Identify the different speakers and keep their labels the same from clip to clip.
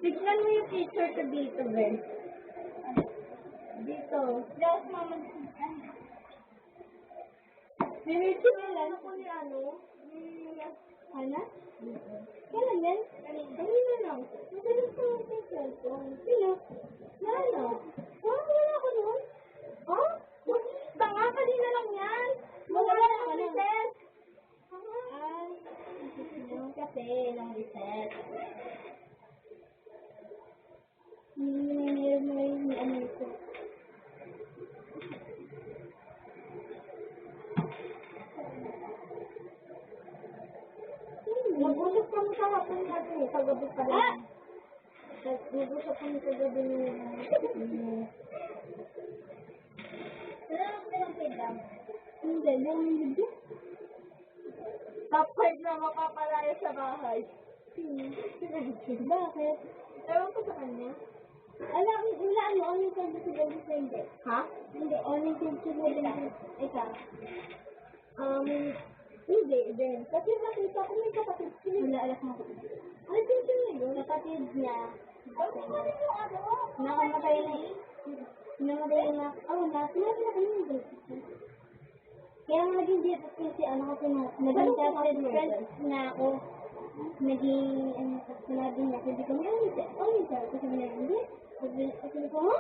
Speaker 1: Tignan mo yung teacher ko dito, Ben. Dito.
Speaker 2: Yes, mama.
Speaker 1: Sinitip nila ko ni ano?
Speaker 2: Ana? Kailan yan?
Speaker 1: Kanina lang.
Speaker 2: Madalas ko yung cellphone. Sino?
Speaker 1: Ano?
Speaker 2: Wala ako noon.
Speaker 1: Ha? Tanga, kanina lang yan.
Speaker 2: Wala
Speaker 1: Wala
Speaker 2: ka
Speaker 1: ng
Speaker 2: na.
Speaker 1: recess.
Speaker 2: Yung kasi, ng reset. May ano ito.
Speaker 1: Nag-usap kami sa hapon natin eh. Sa gabi pa rin.
Speaker 2: Ah!
Speaker 1: Nag-usap kami sa gabi ni...
Speaker 2: Wala lang silang kailang. Hindi, lang yung video.
Speaker 1: Top 5 na mapapalaya sa bahay.
Speaker 2: Bakit?
Speaker 1: Ewan ko sa kanya.
Speaker 2: Wala, ano, only sa disability sa hindi.
Speaker 1: Ha?
Speaker 2: Hindi, only sa disability. Ikaw.
Speaker 1: Hindi din. Kasi nakita ko may kapatid siya.
Speaker 2: Wala, alas mo.
Speaker 1: Ay, pinsin na yun.
Speaker 2: Kapatid niya.
Speaker 1: Bakit mo rin yung ano?
Speaker 2: Nakamatay na Namatay na. Oh, sinabi na kayo yung kaya nga naging dito kasi ano kasi naging trusted friends na ako. Naging, sinabi niya, sabi ko, may sir. Kasi sabi niya, hindi. Sabi ko, ha?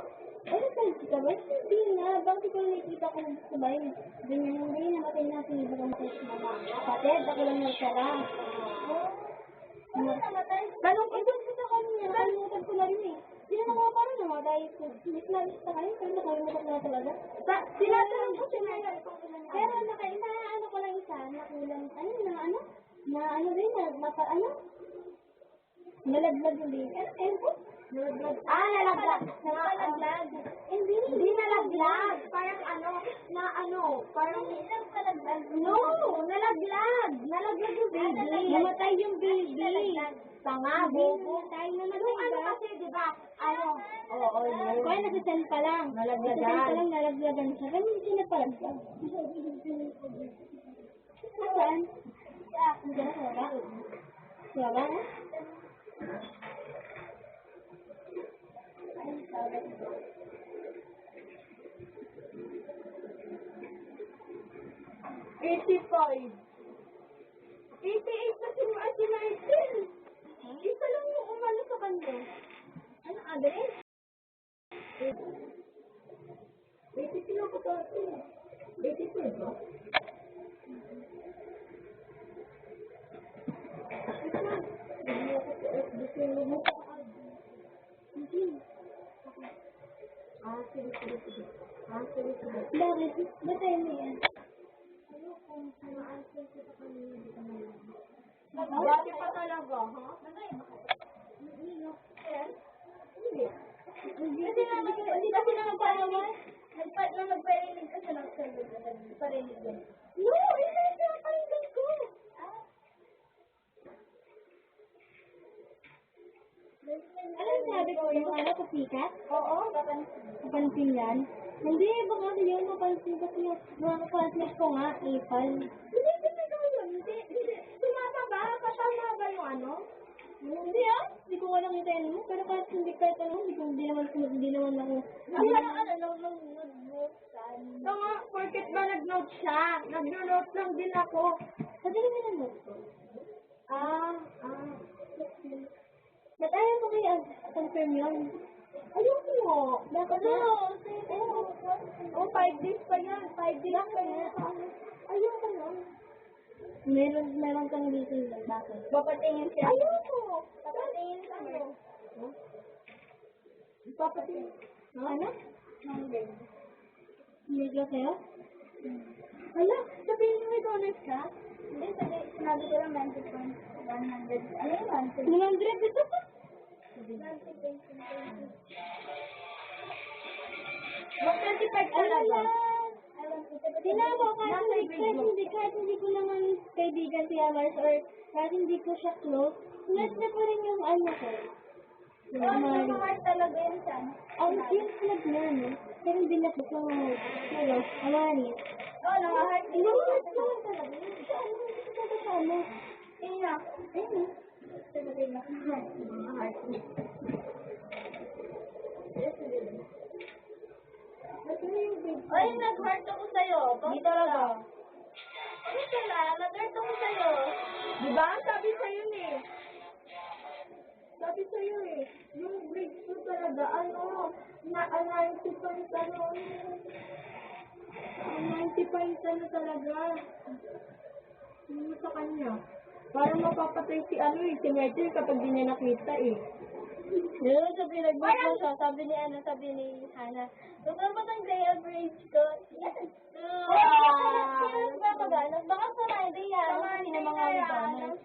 Speaker 2: Ano friends ka ba? Hindi na. Bakit ikaw nakikita ko sa bahay? Sabi niya, hindi. Namatay na si Iba kong kapatid. Ako lang nagtara.
Speaker 1: Ano namatay?
Speaker 2: Ganun ko doon sa kanya. Nakalimutan ko na rin eh. Sino na mga parang namatay ko. Hindi na sa kanya. Pero nakalimutan ko na talaga.
Speaker 1: Tinatanong ko siya na
Speaker 2: Pero ano ko lang isa, nakulang, na ano rin, nalaglag yung din.
Speaker 1: nalaglag.
Speaker 2: Nalaglag. Hindi.
Speaker 1: Hindi nalaglag. Parang parang... No, nalaglag. Nalaglag yung baby.
Speaker 2: Namatay yung baby.
Speaker 1: Tanga, bobo.
Speaker 2: Namatay
Speaker 1: Yung ano
Speaker 2: ba?
Speaker 1: kasi, di ba? Oo, yun.
Speaker 2: Kaya nasa-send pa lang.
Speaker 1: Nalaglagan.
Speaker 2: Nasa-send pa lang, nalaglagan siya. Pero hindi siya nagpalaglag. Saan? Diyan, wala. Wala na?
Speaker 1: $85. 88 na si Martin. Isa lang yung umano sa kanya.
Speaker 2: Ano address?
Speaker 1: 82 ko to. 82 ba? Sige.
Speaker 2: Bakit? Ba't tayo mo yan?
Speaker 1: Dati pa talaga, ha? Hindi.
Speaker 2: Kasi naman palawan.
Speaker 1: Nagparinig ka sa nagparinig din.
Speaker 2: No, hindi siya pakinggan ko. Alam sabi ko yung kapikat?
Speaker 1: Oo,
Speaker 2: Kapansin yan? Hindi, baka yun mapansin kasi yung mga classmates ko nga, ipal.
Speaker 1: Hindi yun. Hindi. Tumama ba? Patama ba yung ano?
Speaker 2: Hindi hindi ko walang yung mo, pero kahit hindi naman ako.
Speaker 1: Nag-note nga, porket ba nag-note siya? Nag-note lang din ako.
Speaker 2: Kasi hindi na mo. Ba't ayaw mo kaya confirm yun?
Speaker 1: Ayoko mo.
Speaker 2: Bakit
Speaker 1: Oh, 5 days pa yan. 5 days pa yan. Ayoko mo.
Speaker 2: Meron kang meeting doon. Bakit?
Speaker 1: Papatingin siya. Ayoko. Papatingin siya. Papatingin.
Speaker 2: Ano?
Speaker 1: Hindi.
Speaker 2: Hindi ka sa'yo?
Speaker 1: Hala, sabihin mo may bonus ka? Hindi, sinabi ko lang 90 points. 100. Ano yung 100?
Speaker 2: 100 ito pa?
Speaker 1: 90 points. Mag 25 talaga.
Speaker 2: Tinako kahit hindi ko naman kaibigan si Amars or kahit hindi ko siya close, net na pa rin yung ano ko.
Speaker 1: Mars talaga yun siya.
Speaker 2: Ang yung club na, no? Pero hindi na po ng Amaris.
Speaker 1: Oo, nangaheart.
Speaker 2: Hindi ko talaga. Ano?
Speaker 1: Ina.
Speaker 2: Ayun.
Speaker 1: Sabihin na, mga heart. Ay, nag-heart ako sa'yo. Di talaga. Ano sila? Nag-heart ako sa'yo. Diba? Sabi sa'yo eh. Sabi sa'yo eh. Yung grades ko talaga, na 90 points, 90 points talaga. Hindi sa kanya. Parang mapapatay si si Myrtle kapag di niya nakita eh.
Speaker 2: Yun, sa pinag-book mo siya, sabi ni Hannah, huwag na ba ang day average ko? Baka sa Friday yan, kasi na mga donors.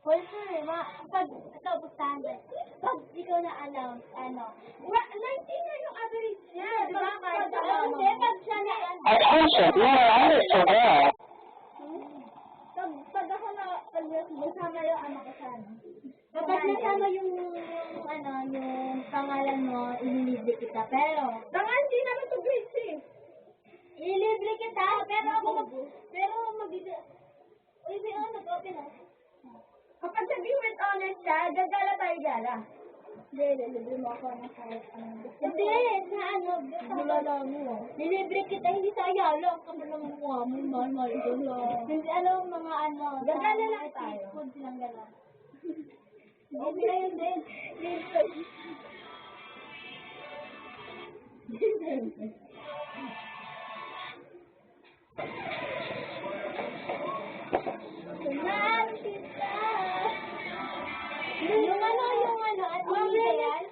Speaker 2: For sure, pag ikaw standard, pag ikaw na-announce,
Speaker 1: 90 na yung average niya. Diba?
Speaker 2: Hindi, pag siya na-announce.
Speaker 3: Attention, you are under surveillance.
Speaker 1: Pag ako nasama yung ko sa
Speaker 2: Kapag nasama yung pangalan mo, ililibre kita. Pero,
Speaker 1: hindi naman to grades eh.
Speaker 2: ililibre kita, pero uy, may nag-open
Speaker 1: Kapag sabihin with honest ka, gagala tayo gala.
Speaker 2: Hindi, lilibre mo ako ng kahit Hindi, sa Lilibre kita, hindi sa Ayala. Ang kapal ng mukha mo, mahal ito lang. Hindi, mga
Speaker 1: Gagala lang
Speaker 2: mga
Speaker 1: tayo.
Speaker 2: street food silang gano'n. Hindi na yun din.
Speaker 1: Sunan kita.
Speaker 2: Yung ate ni Dayan,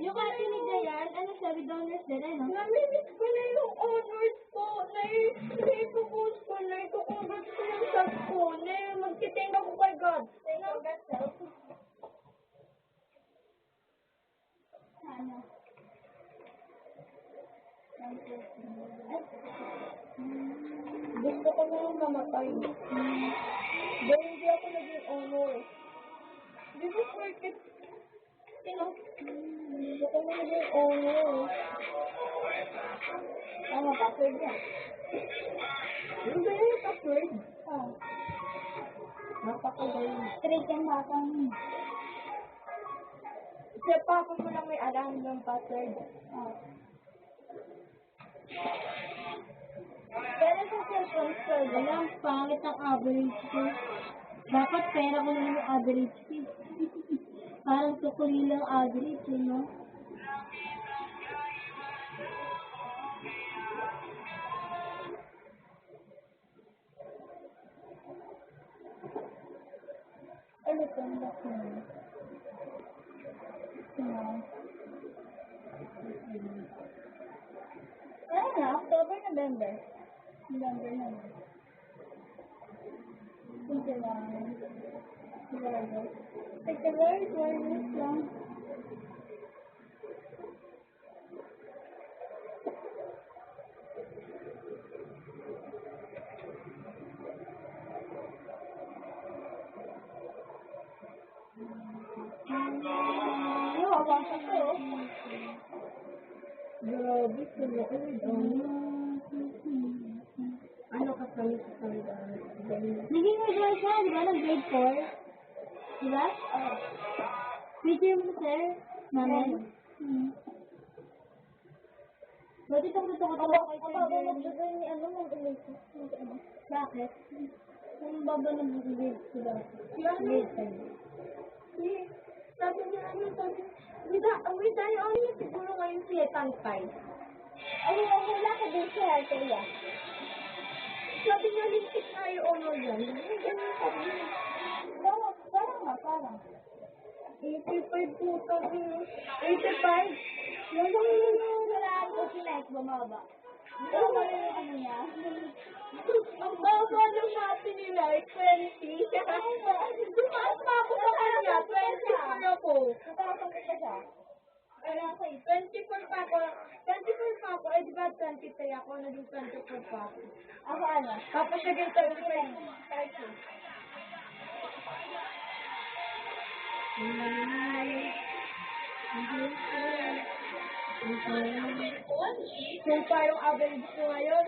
Speaker 2: yung ate ni Dayan, sabi donors din,
Speaker 1: Namimiss ko na yung honors ko. Nai-propose ko na. Ikukongrats ko yung self ko. Magtitinga ko kay God.
Speaker 2: Thank you, yourself.
Speaker 1: Gusto ko na yung mamatay. Dahil hindi ako naging honor. Di ba worth it? Gusto ko na naging honor.
Speaker 2: Password yan.
Speaker 1: Hindi yung password. Napakagaling.
Speaker 2: Straight yung batang.
Speaker 1: Sa papa mo lang may alam ng password.
Speaker 2: Pero sa cellphone store, walang pangit ang average ko. Dapat pera ko lang yung average ko. Parang tukuli lang average, no?
Speaker 1: Ano ito?
Speaker 2: Ano na? October, November. November na.
Speaker 1: Sige lang.
Speaker 2: Particular, warnings lang.
Speaker 1: Nakakasa ko. Grabe, sila ko ano ka kami sa kanila?
Speaker 2: Naging regular siya, di ba? Ng grade 4. Di ba? Video mo, sir. Namin. Bakit ang gusto ko talaga kay Sir Jeremy? Bakit? Ang baba ng grade sila. Grade 5.
Speaker 1: Sabi niya, with tayo, siguro ngayon siya tangkay.
Speaker 2: Wala ka din siya, Teya.
Speaker 1: Sabi niya, lintik na yung honor yan. Ganyan sabi niya.
Speaker 2: Parang.
Speaker 1: 85 po sabi niya. 85?
Speaker 2: Yung wala ko sinayos bumaba. Pero wala yung ano niya.
Speaker 1: Ang baba ng mati nila, 20. Tumaas pa ako sa kanya, 24 ako.
Speaker 2: Nakakang ka siya.
Speaker 1: Wala ko 24 pa ako. 24 pa ako, di ba 23 ako, naging 24 pa ako.
Speaker 2: Ako ano?
Speaker 1: Tapos naging 35. So, parang average ko ngayon.